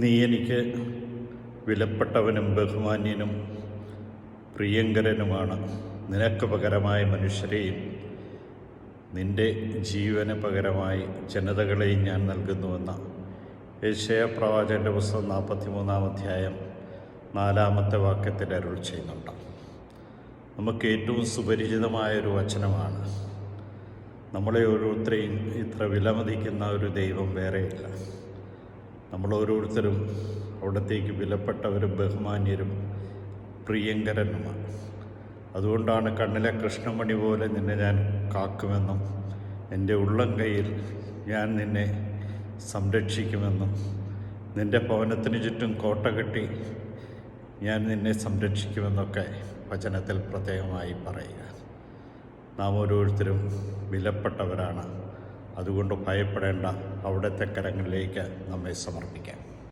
നീ എനിക്ക് വിലപ്പെട്ടവനും ബഹുമാന്യനും പ്രിയങ്കരനുമാണ്. നിനക്ക് പകരമായ മനുഷ്യരെയും നിൻ്റെ ജീവന് പകരമായി ജനതകളെയും ഞാൻ നൽകുന്നുവെന്ന യെശയ്യാ പ്രവാചകൻ്റെ പുസ്തകം 43-ാം അധ്യായം 4-ാമത്തെ വാക്യത്തിൽ അരുൾ ചെയ്യുന്നുണ്ട്. നമുക്ക് ഏറ്റവും സുപരിചിതമായൊരു വചനമാണ്. നമ്മളെ ഓരോരുത്തരെയും ഇത്ര വിലമതിക്കുന്ന ഒരു ദൈവം വേറെയില്ല. നമ്മളോരോരുത്തരും അവിടത്തേക്ക് വിലപ്പെട്ടവരും ബഹുമാന്യരും പ്രിയങ്കരനുമാണ്. അതുകൊണ്ടാണ് കണ്ണിലെ കൃഷ്ണമണി പോലെ നിന്നെ ഞാൻ കാക്കുമെന്നും എൻ്റെ ഉള്ളം കയ്യിൽ ഞാൻ നിന്നെ സംരക്ഷിക്കുമെന്നും നിൻ്റെ ഭവനത്തിന് ചുറ്റും കോട്ട കെട്ടി ഞാൻ നിന്നെ സംരക്ഷിക്കുമെന്നൊക്കെ വചനത്തിൽ പ്രത്യേകമായി പറയുക. നാം ഓരോരുത്തരും വിലപ്പെട്ടവരാണ്. അതുകൊണ്ട് ഭയപ്പെടേണ്ട, അവിടുത്തെ കരങ്ങളിലേക്ക് നമ്മെ സമർപ്പിക്കാം.